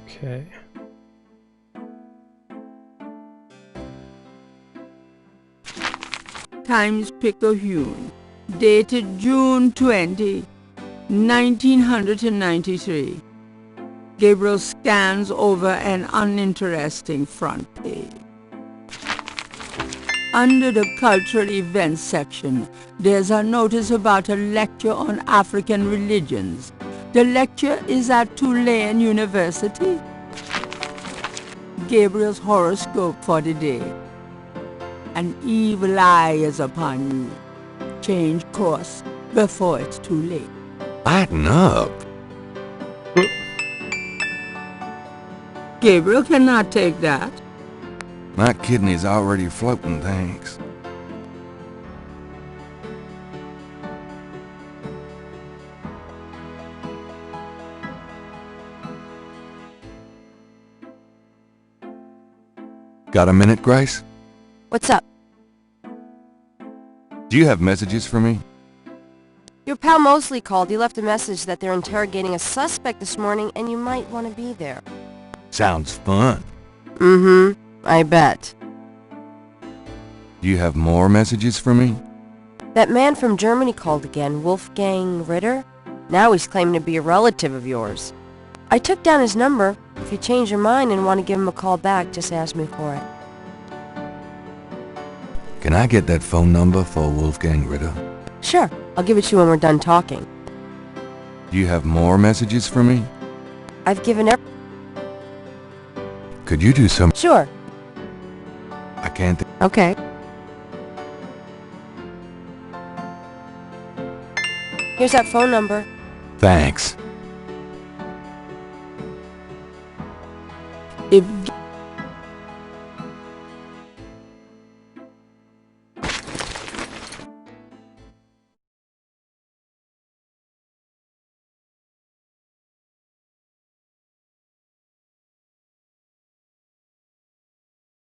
Okay. Times Picayune, dated June 20, 1993. Gabriel scans over an uninteresting front page. Under the cultural events section, there's a notice about a lecture on African religions. The lecture is at Tulane University. Gabriel's horoscope for the day. An evil eye is upon you. Change course before it's too late. Lighten up. Gabriel cannot take that. My kidney's already floating, thanks. Got a minute, Grace? What's up? Do you have messages for me? Your pal Mosley called. He left a message that they're interrogating a suspect this morning and you might want to be there. Sounds fun. Mm-hmm. I bet. Do you have more messages for me? That man from Germany called again, Wolfgang Ritter. Now he's claiming to be a relative of yours. I took down his number. If you change your mind and want to give him a call back, just ask me for it. Can I get that phone number for Wolfgang Ritter? Sure. I'll give it to you when we're done talking. Do you have more messages for me? I've given every... Could you do some... Sure. I can't... Okay. Here's that phone number. Thanks. If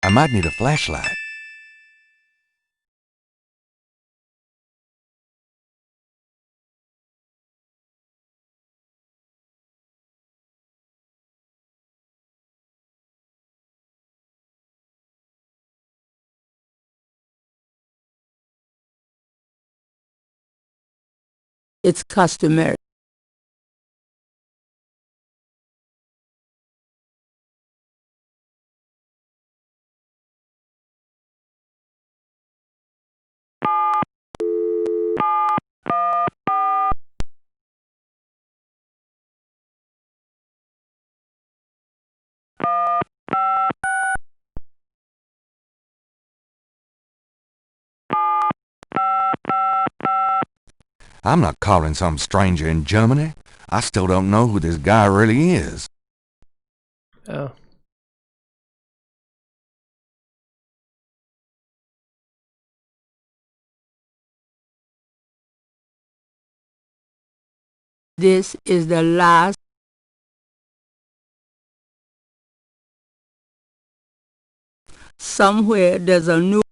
I might need a flashlight. it's customary. I'm not calling some stranger in Germany. I still don't know who this guy really is. Oh. This is the last. Somewhere there's a new.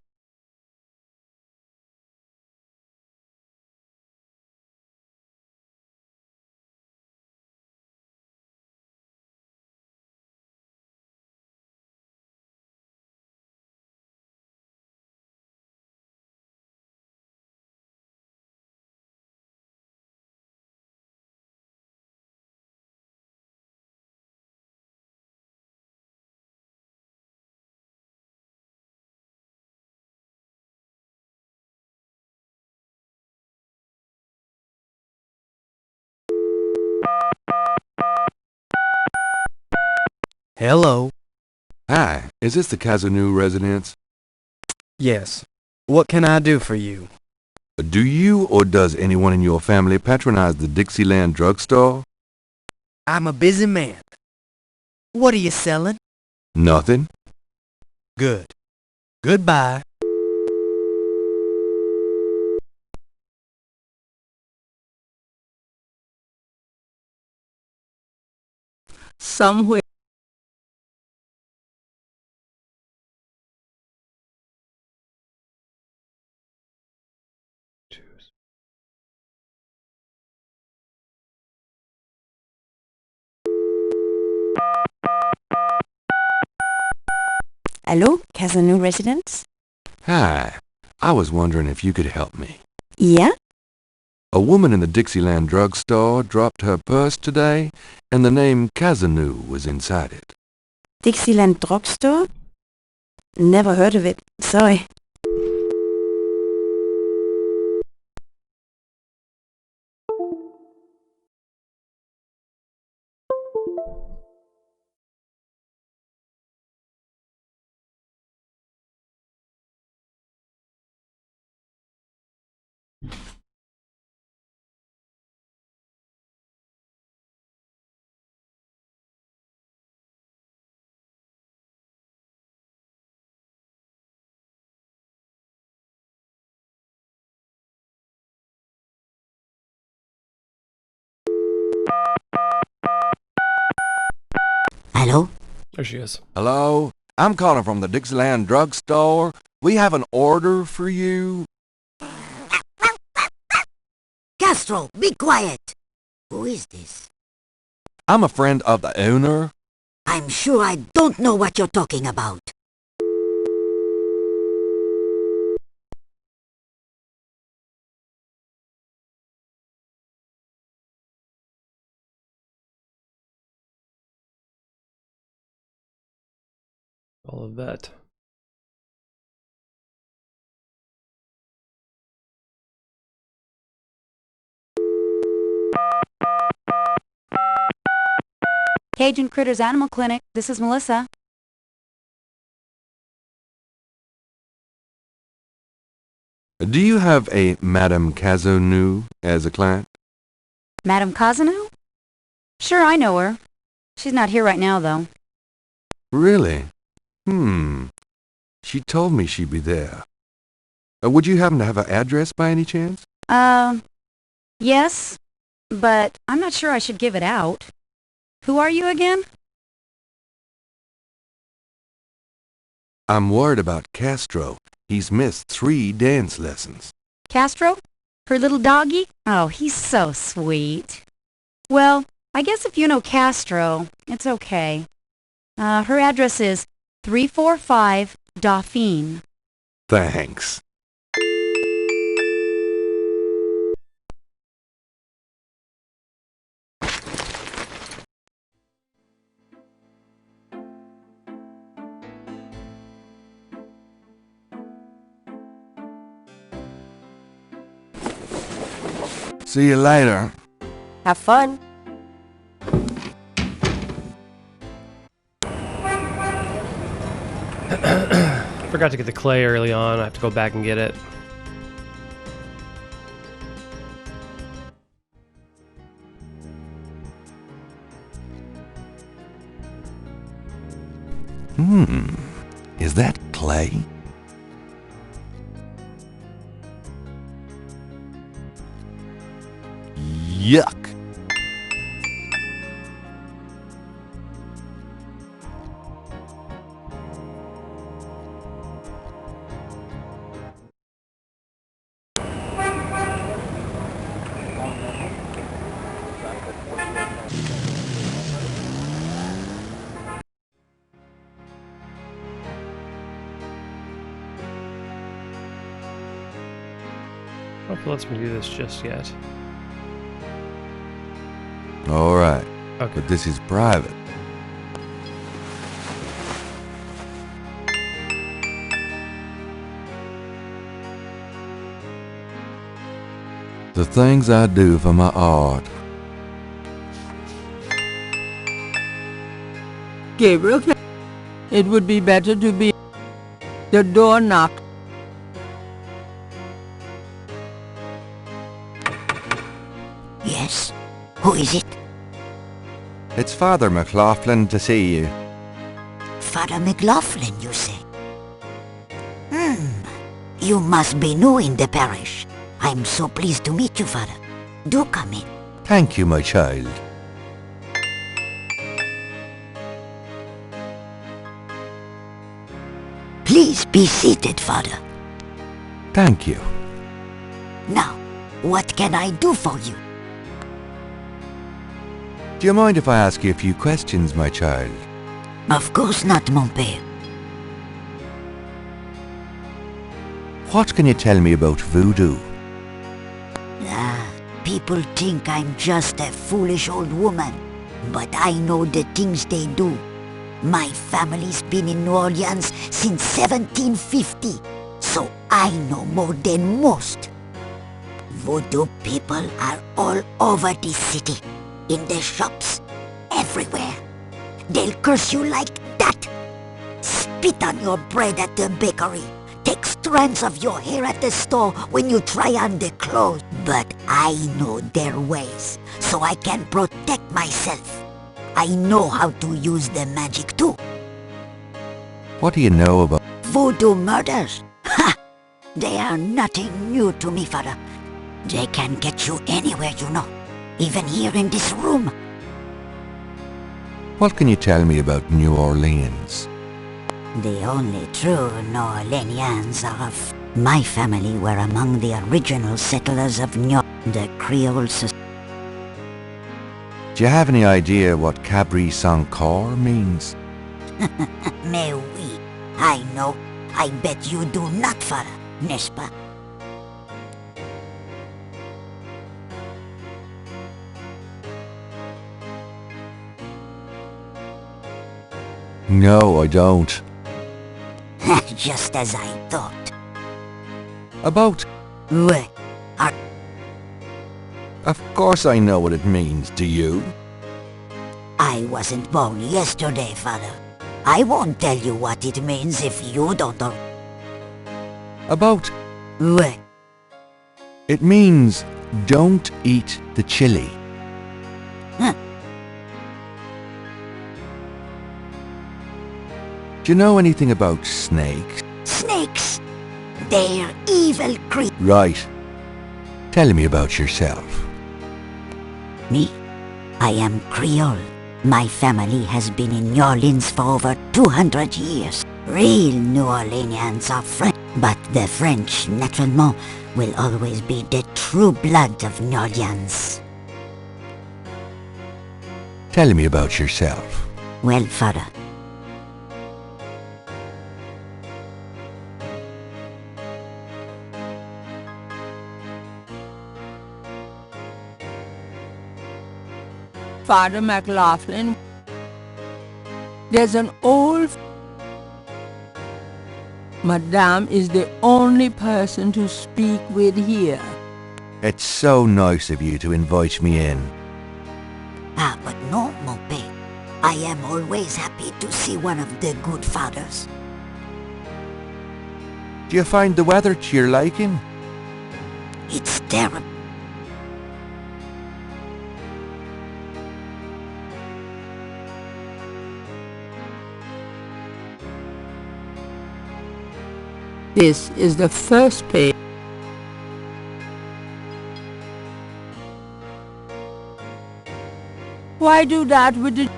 Hello. Hi, is this the Kazanu residence? Yes. What can I do for you? Do you or does anyone in your family patronize the Dixieland drugstore? I'm a busy man. What are you selling? Nothing. Good. Goodbye. Somewhere. Hello, Casanova residence? Hi. I was wondering if you could help me. Yeah? A woman in the Dixieland drugstore dropped her purse today, and the name Kazanu was inside it. Dixieland drugstore? Never heard of it. Sorry. Hello? There she is. Hello? I'm calling from the Dixieland drugstore. We have an order for you. Castro, be quiet! Who is this? I'm a friend of the owner. I'm sure I don't know what you're talking about. All of that. Cajun Critters Animal Clinic. This is Melissa. Do you have a Madame Kazanu as a client? Madame Kazanu? Sure, I know her. She's not here right now, though. Really? She told me she'd be there. Would you happen to have her address by any chance? Yes, but I'm not sure I should give it out. Who are you again? I'm worried about Castro. He's missed 3 dance lessons. Castro? Her little doggy? Oh, he's so sweet. Well, I guess if you know Castro, it's okay. Her address is 345 Dauphine. Thanks. See you later. Have fun. Forgot to get the clay early on. I have to go back and get it. Is that clay? Yuck. I don't know if it lets me do this just yet. All right. Okay. But this is private. The things I do for my art. Gabriel, it would be better to be... The door knocked. Yes? Who is it? It's Father McLaughlin to see you. Father McLaughlin, you say? You must be new in the parish. I'm so pleased to meet you, Father. Do come in. Thank you, my child. Please be seated, Father. Thank you. Now, what can I do for you? Do you mind if I ask you a few questions, my child? Of course not, mon père. What can you tell me about voodoo? People think I'm just a foolish old woman, but I know the things they do. My family's been in New Orleans since 1750, so I know more than most. Voodoo people are all over this city, in the shops, everywhere. They'll curse you like that. Spit on your bread at the bakery. Take strands of your hair at the store when you try on the clothes. But I know their ways, so I can protect myself. I know how to use the magic too. What do you know about... Voodoo murders? Ha! They are nothing new to me, father. They can get you anywhere, you know. Even here in this room. What can you tell me about New Orleans? The only true New Orleanians are of... My family were among the original settlers of the Creole society. Do you have any idea what Cabri sans corps means? Mais oui, I know. I bet you do not, father, n'est-ce pas? No, I don't. Just as I thought. About... Ouais. Of course I know what it means, do you? I wasn't born yesterday, father. I won't tell you what it means if you don't know. About... Ouais. It means don't eat the chili. Huh. Do you know anything about snakes? Snakes! They're evil creatures. Right. Tell me about yourself. Me? I am Creole. My family has been in New Orleans for over 200 years. Real New Orleanians are French, but the French, naturellement, will always be the true blood of New Orleans. Tell me about yourself. Well, father, Father McLaughlin, there's an old... Madame is the only person to speak with here. It's so nice of you to invite me in. but no, mon père. I am always happy to see one of the good fathers. Do you find the weather to your liking? It's terrible. This is the first page. Why do that with the...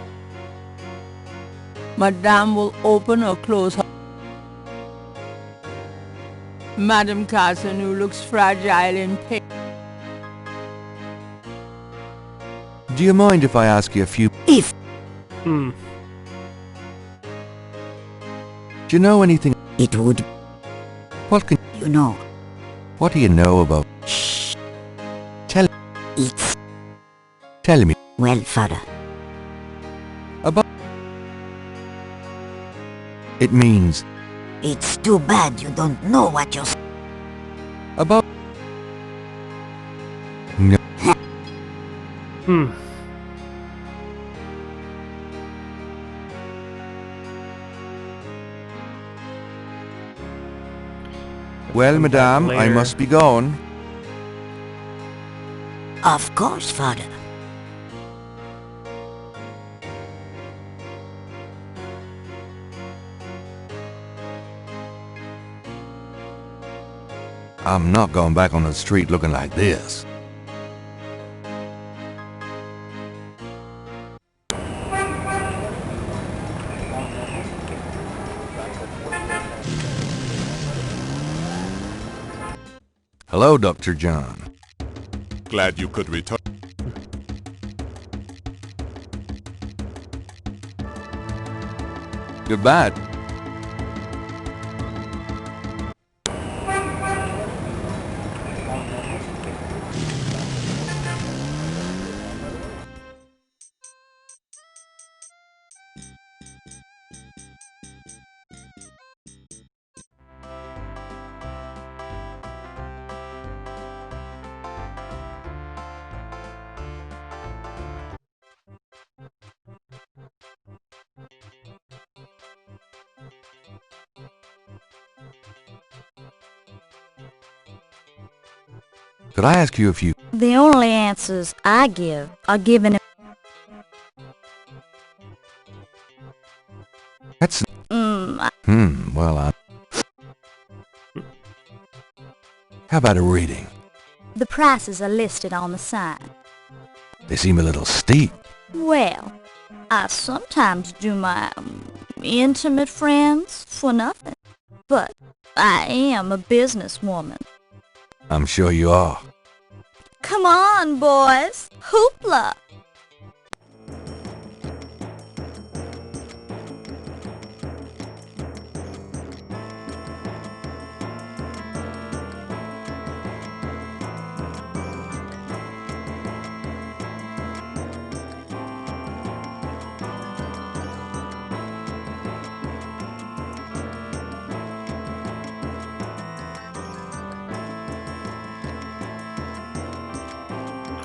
Madame will open or close her... Madame Cassanu looks fragile in pain. Do you mind if I ask you a few... If Do you know anything... it would, What can... you know, What do you know about... shh, Tell... it's... Tell me... Well, father, About... It means... it's too bad you don't know what you're saying. About... No. Well, Come back madame, I later. must be gone. Of course, father. I'm not going back on the street looking like this. Hello, Dr. John. Glad you could return. Goodbye. Could I ask you a few... The only answers I give are given in... That's... well, How about a reading? The prices are listed on the sign. They seem a little steep. Well, I sometimes do my intimate friends for nothing. But I am a businesswoman. I'm sure you are. Come on, boys. Hoopla!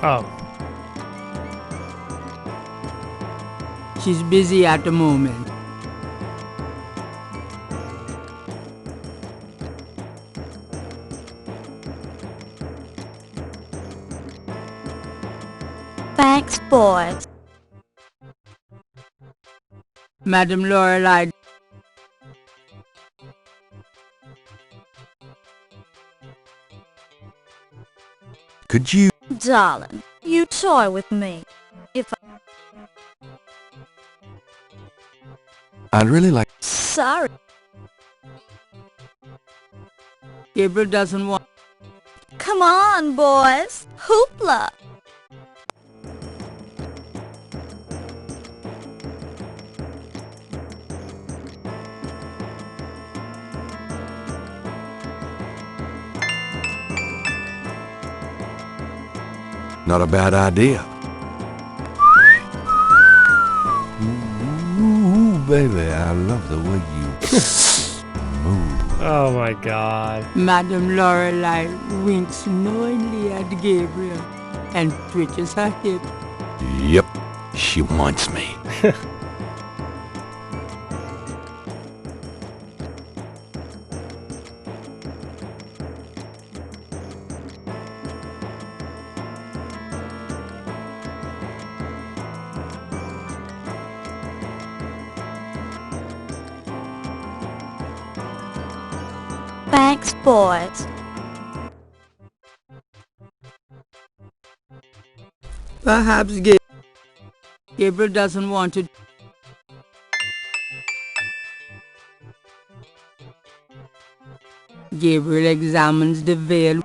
Oh. She's busy at the moment. Thanks, boys. Madam Lorelei. Could you... Darling, you toy with me. If I'd really like... Sorry. Gabriel doesn't want... Come on, boys. Hoopla! Not a bad idea. Ooh, baby, I love the way you move. Oh my god. Madam Lorelei winks knowingly at Gabriel and twitches her hip. Yep, she wants me. Thanks, boys. Perhaps Gabriel doesn't want to... Gabriel examines the veil.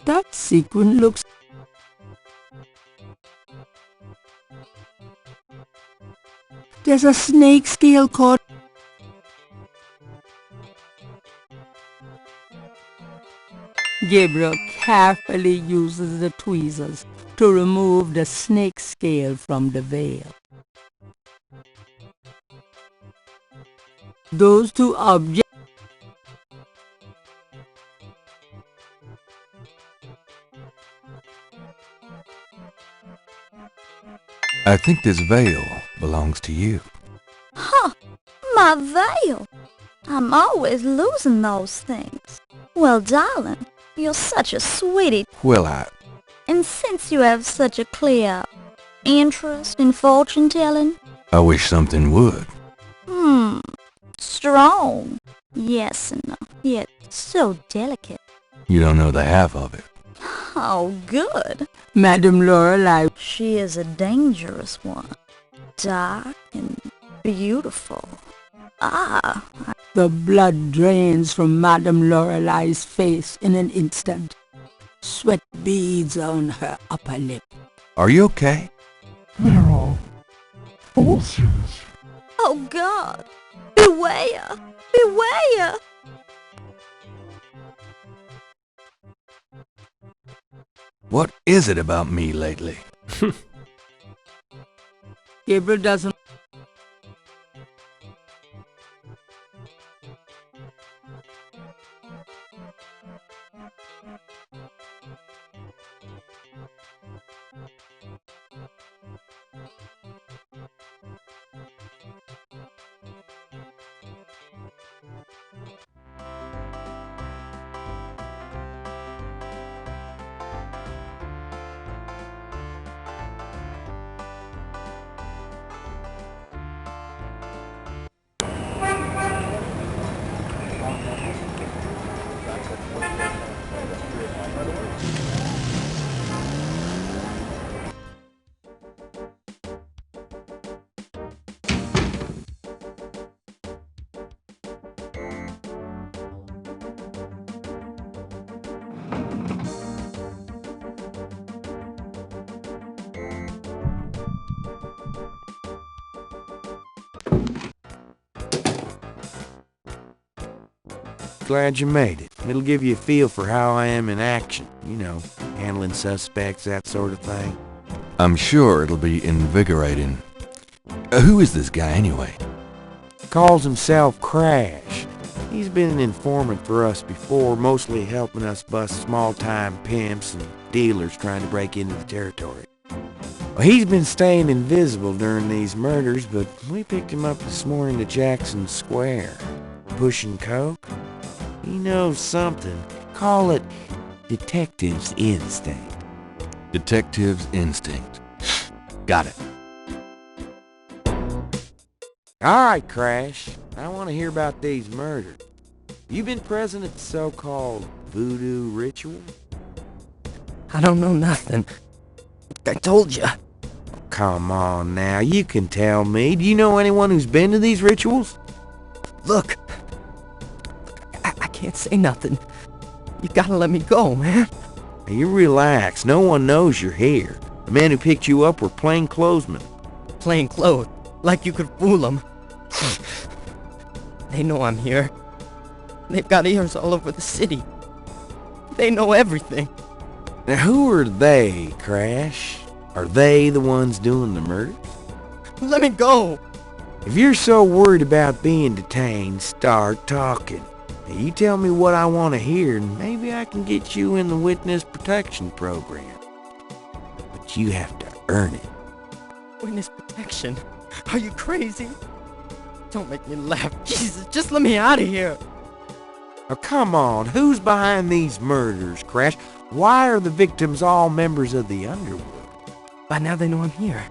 That sequin looks... There's a snake scale caught... Gabriel carefully uses the tweezers to remove the snake scale from the veil. Those two objects... I think this veil belongs to you. Huh, my veil. I'm always losing those things. Well, darling, you're such a sweetie. Well, And since you have such a clear interest in fortune-telling... I wish something would. Strong. Yes, and yet so delicate. You don't know the half of it. Oh, good. Madam Lorelei... She is a dangerous one. Dark and beautiful. The blood drains from Madam Lorelei's face in an instant. Sweat beads on her upper lip. Are you okay? They're all horses. Oh, God. Beware! Beware! What is it about me lately? Gabriel doesn't... Glad you made it. It'll give you a feel for how I am in action. You know, handling suspects, that sort of thing. I'm sure it'll be invigorating. Who is this guy anyway? Calls himself Crash. He's been an informant for us before, mostly helping us bust small-time pimps and dealers trying to break into the territory. Well, he's been staying invisible during these murders, but we picked him up this morning to Jackson Square. Pushing coke? He knows something. Call it detective's instinct. Detective's instinct. Got it. All right, Crash. I want to hear about these murders. You been present at the so-called voodoo ritual? I don't know nothing. I told you. Come on now, you can tell me. Do you know anyone who's been to these rituals? Look, I can't say nothing. You gotta let me go, man. Now, you relax. No one knows you're here. The men who picked you up were plainclothesmen. Plain clothes, like you could fool them. They know I'm here. They've got ears all over the city. They know everything. Now, who are they, Crash? Are they the ones doing the murder? Let me go. If you're so worried about being detained, start talking. Now, you tell me what I want to hear, and maybe I can get you in the witness protection program. But you have to earn it. Witness protection? Are you crazy? Don't make me laugh. Jesus, just let me out of here. Oh, come on. Who's behind these murders, Crash? Why are the victims all members of the underworld? By now they know I'm here.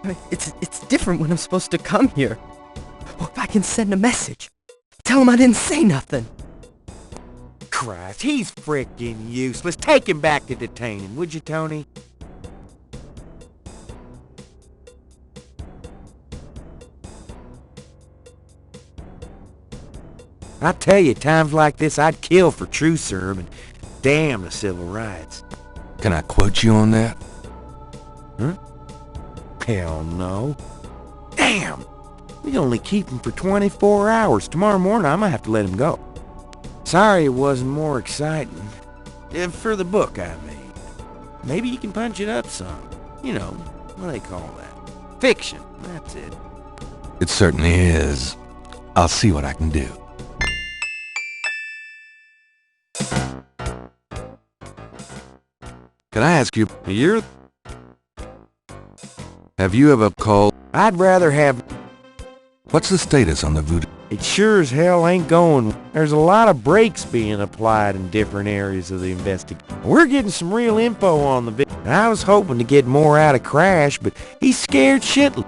I mean, it's different when I'm supposed to come here. Or if I can send a message. Tell them I didn't say nothing. Christ, he's frickin' useless. Take him back to detaining, would you, Tony? I tell you, times like this, I'd kill for truth serum and damn the civil rights. Can I quote you on that? Huh? Hell no. Damn! We only keep him for 24 hours. Tomorrow morning, I might have to let him go. Sorry it wasn't more exciting. For the book, I mean. Maybe you can punch it up some. You know, what do they call that? Fiction, that's it. It certainly is. I'll see what I can do. Can I ask you, have you ever called? I'd rather have... What's the status on the voodoo? It sure as hell ain't going. There's a lot of brakes being applied in different areas of the investigation. We're getting some real info on the victim. I was hoping to get more out of Crash, but he's scared shitless.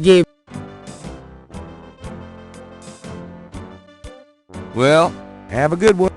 Gabriel. Well, have a good one.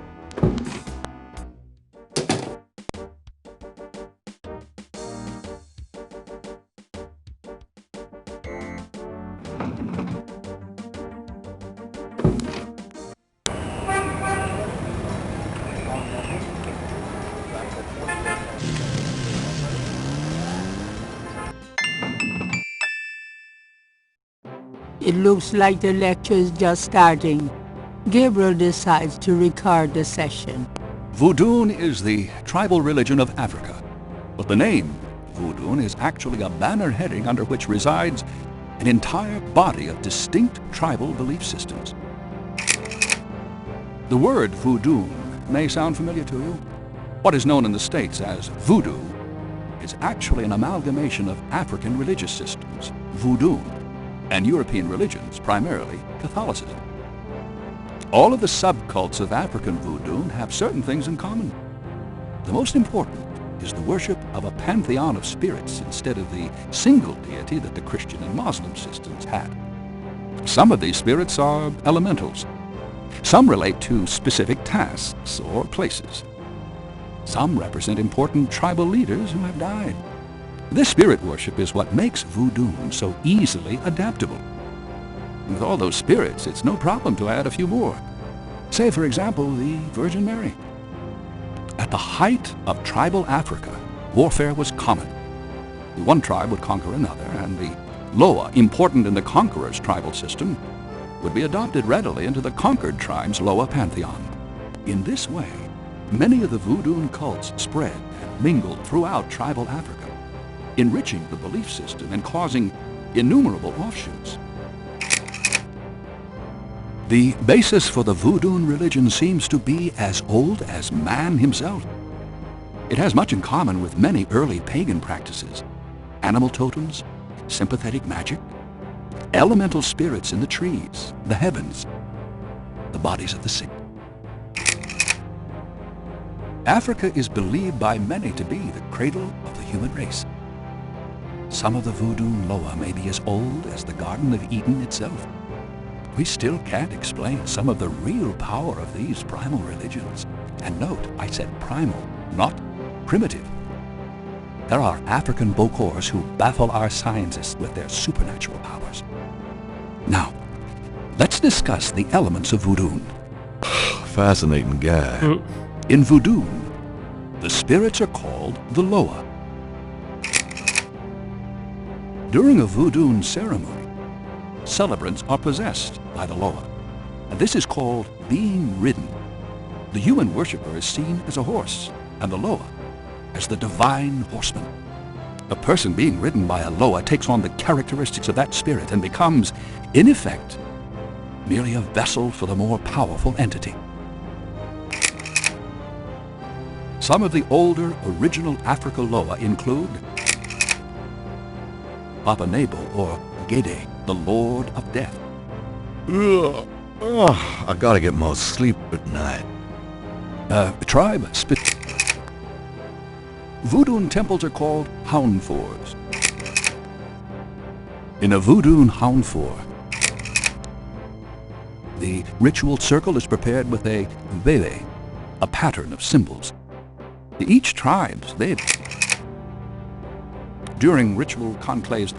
It looks like the lecture is just starting. Gabriel decides to record the session. Voodoo is the tribal religion of Africa, but the name Voodoo is actually a banner heading under which resides an entire body of distinct tribal belief systems. The word voodoo may sound familiar to you. What is known in the States as voodoo is actually an amalgamation of African religious systems, voodoo, and European religions, primarily Catholicism. All of the subcults of African voodoo have certain things in common. The most important is the worship of a pantheon of spirits instead of the single deity that the Christian and Muslim systems had. Some of these spirits are elementals. Some relate to specific tasks or places. Some represent important tribal leaders who have died. This spirit worship is what makes voodoo so easily adaptable. With all those spirits, it's no problem to add a few more. Say, for example, the Virgin Mary. A the height of tribal Africa, warfare was common. One tribe would conquer another, and the Loa, important in the conqueror's tribal system, would be adopted readily into the conquered tribe's Loa pantheon. In this way, many of the voodoo cults spread and mingled throughout tribal Africa, enriching the belief system and causing innumerable offshoots. The basis for the voodoo religion seems to be as old as man himself. It has much in common with many early pagan practices: animal totems, sympathetic magic, elemental spirits in the trees, the heavens, the bodies of the sick. Africa is believed by many to be the cradle of the human race. Some of the voodoo Loa may be as old as the Garden of Eden itself. We still can't explain some of the real power of these primal religions. And note, I said primal, not primitive. There are African Bokors who baffle our scientists with their supernatural powers. Now, let's discuss the elements of voodoo. Fascinating guy. In voodoo, the spirits are called the Loa. During a voodoo ceremony, celebrants are possessed by the Loa, and this is called being ridden. The human worshipper is seen as a horse, and the Loa as the divine horseman. A person being ridden by a Loa takes on the characteristics of that spirit and becomes, in effect, merely a vessel for the more powerful entity. Some of the older original Africa Loa include Papa Nebo or Gede, the Lord of Death. Ugh. Oh, I gotta get more sleep at night. Tribe Voodoo temples are called houndfors. In a voodoo houndfor, the ritual circle is prepared with a vele, a pattern of symbols. Each tribe's during ritual conclaves,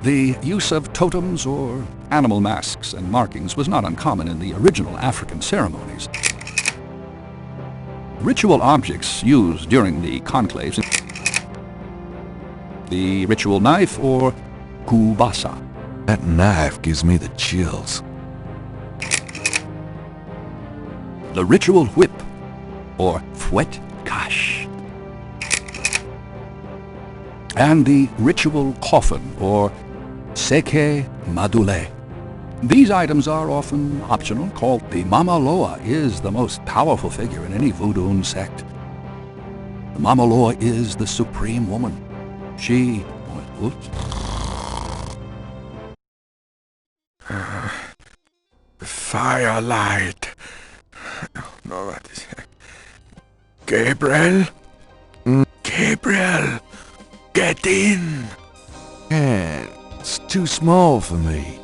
the use of totems or animal masks and markings was not uncommon in the original African ceremonies. Ritual objects used during the conclaves: the ritual knife or kubasa. That knife gives me the chills. The ritual whip or fouet cash. And the ritual coffin or seke madule. These items are often optional. Called the Mama Loa is the most powerful figure in any voodoo sect. The Mama Loa is the supreme woman. She... Whoops. Firelight. No, what is it? Gabriel? Gabriel! Get in! Can't. It's too small for me.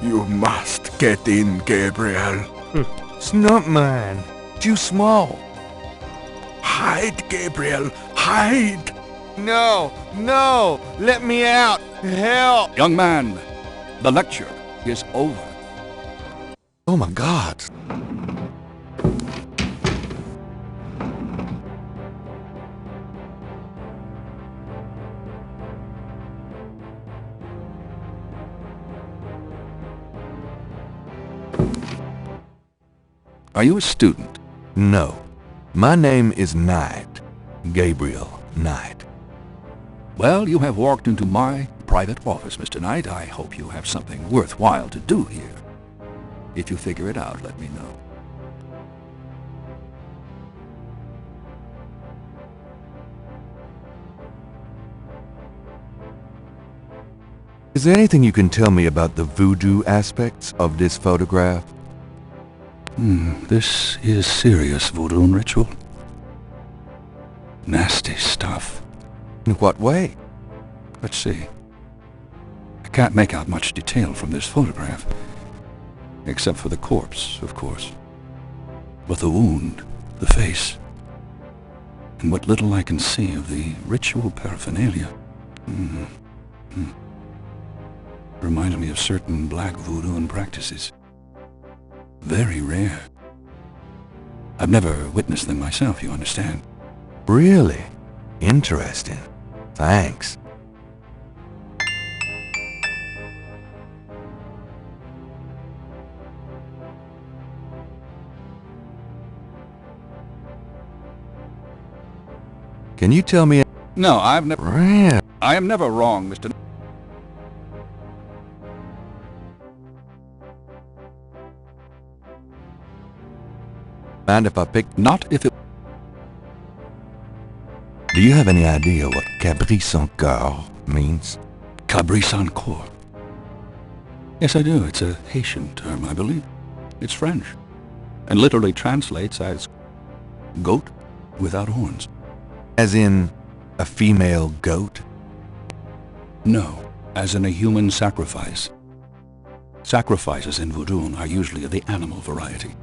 You must get in, Gabriel. It's not mine. Too small. Hide, Gabriel. Hide! No! No! Let me out! Help! Young man, the lecture is over. Oh my God. Are you a student? No. My name is Knight. Gabriel Knight. Well, you have walked into my private office, Mr. Knight. I hope you have something worthwhile to do here. If you figure it out, let me know. Is there anything you can tell me about the voodoo aspects of this photograph? This is serious voodoo ritual. Nasty stuff. In what way? Let's see. I can't make out much detail from this photograph. Except for the corpse, of course. But the wound, the face, and what little I can see of the ritual paraphernalia. Reminds me of certain black voodoo practices. Very rare. I've never witnessed them myself, you understand. Really? Interesting. Thanks. Can you tell me... No, I've never... Really? I am never wrong, Mr. Mind if I pick... Not if it... Do you have any idea what Cabri-sans-Corps means? Cabri-sans-Corps. Yes, I do. It's a Haitian term, I believe. It's French, and literally translates as goat without horns. As in a female goat? No, as in a human sacrifice. Sacrifices in Voodoo are usually of the animal variety.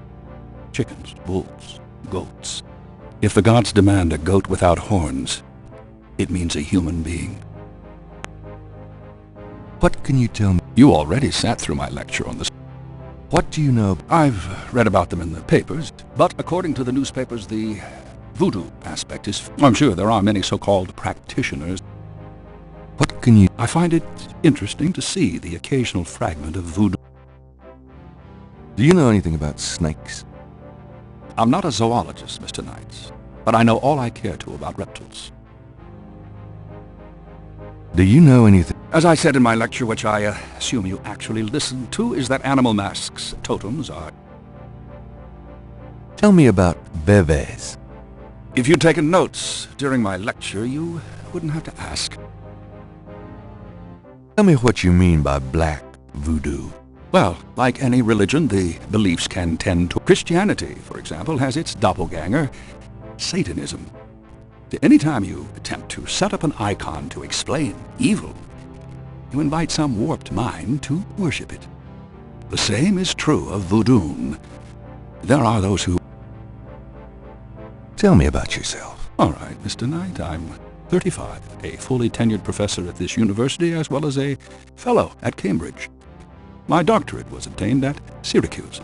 Chickens, bulls, goats. If the gods demand a goat without horns, it means a human being. What can you tell me? You already sat through my lecture on this. What do you know? I've read about them in the papers, but according to the newspapers, the voodoo aspect is... I'm sure there are many so-called practitioners. What can you... I find it interesting to see the occasional fragment of voodoo. Do you know anything about snakes? I'm not a zoologist, Mr. Knights, but I know all I care to about reptiles. Do you know anything? As I said in my lecture, which I assume you actually listened to, is that animal masks, totems, are... Tell me about bebés. If you'd taken notes during my lecture, you wouldn't have to ask. Tell me what you mean by black voodoo. Well, like any religion, the beliefs can tend to... Christianity, for example, has its doppelganger, Satanism. Anytime you attempt to set up an icon to explain evil, you invite some warped mind to worship it. The same is true of voodoo. There are those who... Tell me about yourself. All right, Mr. Knight, I'm 35, a fully tenured professor at this university, as well as a fellow at Cambridge. My doctorate was obtained at Syracuse.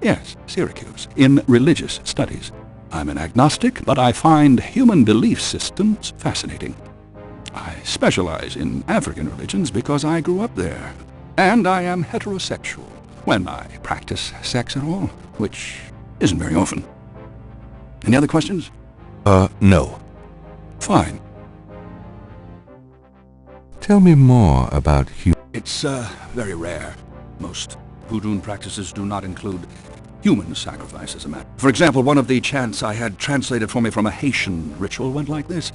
Yes, Syracuse, in religious studies. I'm an agnostic, but I find human belief systems fascinating. I specialize in African religions because I grew up there. And I am heterosexual, when I practice sex at all, which isn't very often. Any other questions? No. Fine. Tell me more about It's, very rare. Most voodoo practices do not include human sacrifice as a matter. For example, one of the chants I had translated for me from a Haitian ritual went like this.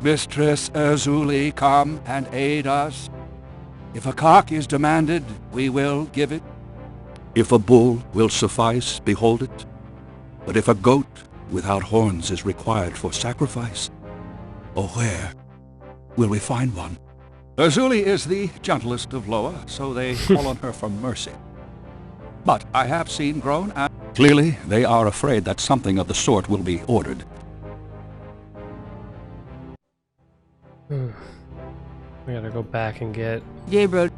Mistress Erzulie, come and aid us. If a cock is demanded, we will give it. If a bull will suffice, behold it. But if a goat without horns is required for sacrifice, oh, where will we find one? Erzulie is the gentlest of Loa, so they call on her for mercy. But I have seen grown and... Clearly, they are afraid that something of the sort will be ordered. We gotta go back and get Gabriel.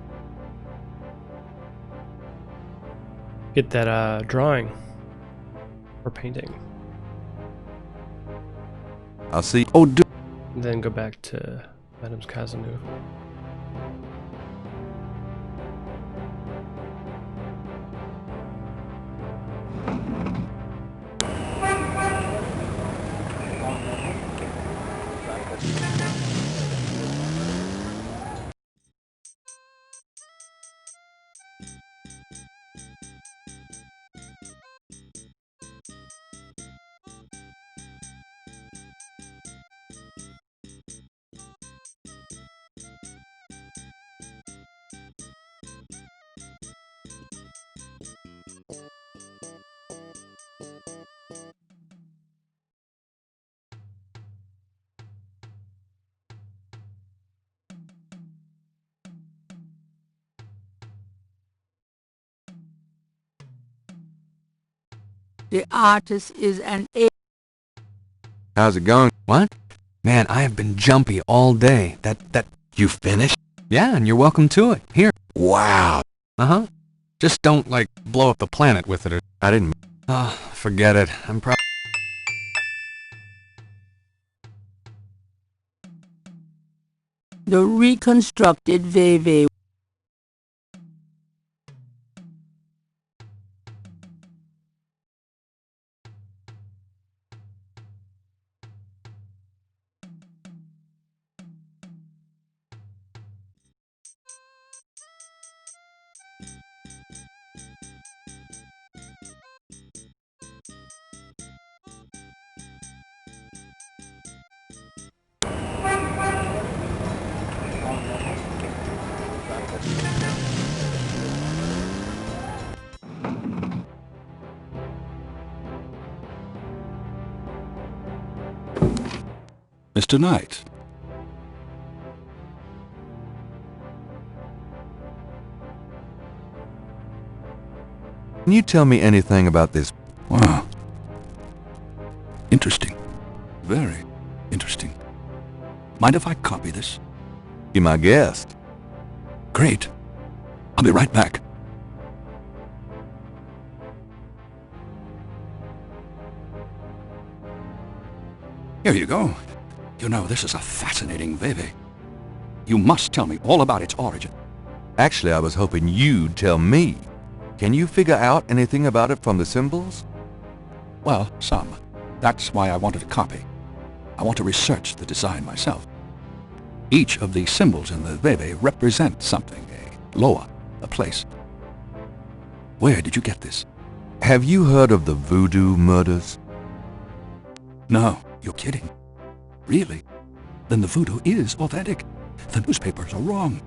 that drawing or painting. I'll see. Oh, And then go back to Madame Cazeneuve. The artist is an A. How's it going? What? Man, I have been jumpy all day. You finished? Yeah, and you're welcome to it. Here. Wow. Uh-huh. Just don't, like, blow up the planet with it or... I didn't... Forget it. I'm probably... The reconstructed Veve. Mr. Knight. Can you tell me anything about this? Wow. Interesting. Very interesting. Mind if I copy this? Be my guest. Great. I'll be right back. Here you go. You know, this is a fascinating Veve. You must tell me all about its origin. Actually, I was hoping you'd tell me. Can you figure out anything about it from the symbols? Well, some. That's why I wanted a copy. I want to research the design myself. Each of the symbols in the Veve represents something, a loa, a place. Where did you get this? Have you heard of the voodoo murders? No, you're kidding. Really? Then the voodoo is authentic. The newspapers are wrong.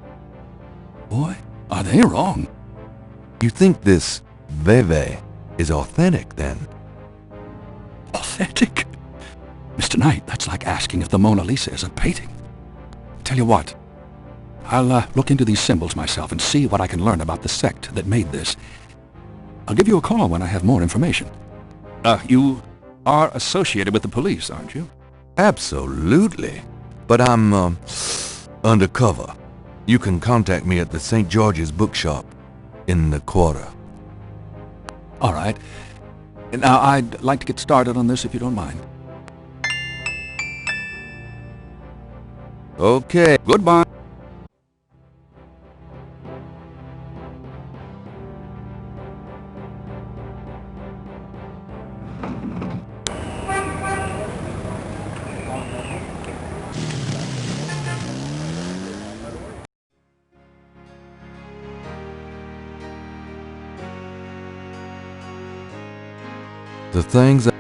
Boy, are they wrong. You think this Veve is authentic, then? Authentic? Mr. Knight, that's like asking if the Mona Lisa is a painting. Tell you what, I'll look into these symbols myself and see what I can learn about the sect that made this. I'll give you a call when I have more information. You are associated with the police, aren't you? Absolutely. But I'm, undercover. You can contact me at the St. George's bookshop in the quarter. All right. Now, I'd like to get started on this if you don't mind. Okay. Goodbye. The things that...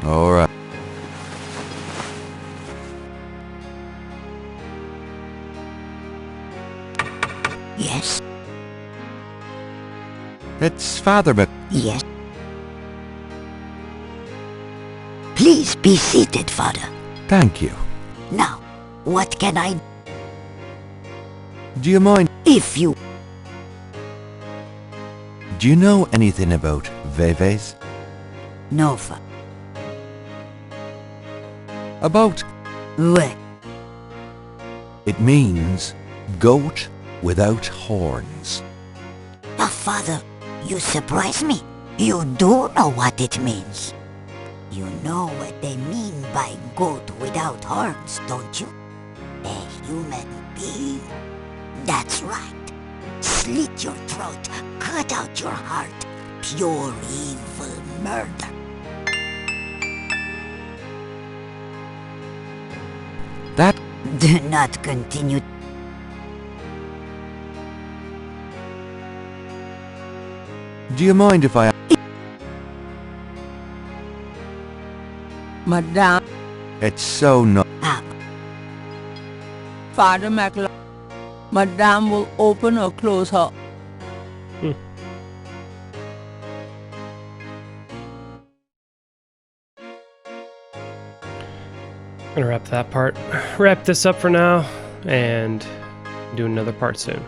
All right. Yes? It's Father, but... Yes. Please be seated, Father. Thank you. Now, what can I... Do you mind... If you... Do you know anything about Veves? No, Father. About... What? It means goat without horns. Now, Father, you surprise me. You do know what it means. You know what they mean by goat without horns, don't you? A human being. That's right. Slit your throat, cut out your heart. Pure evil murder. That... Do not continue. Do you mind if I... Madame, It's so not... Father McLeod, Madame will open or close her. I'm gonna wrap this up for now and do another part soon.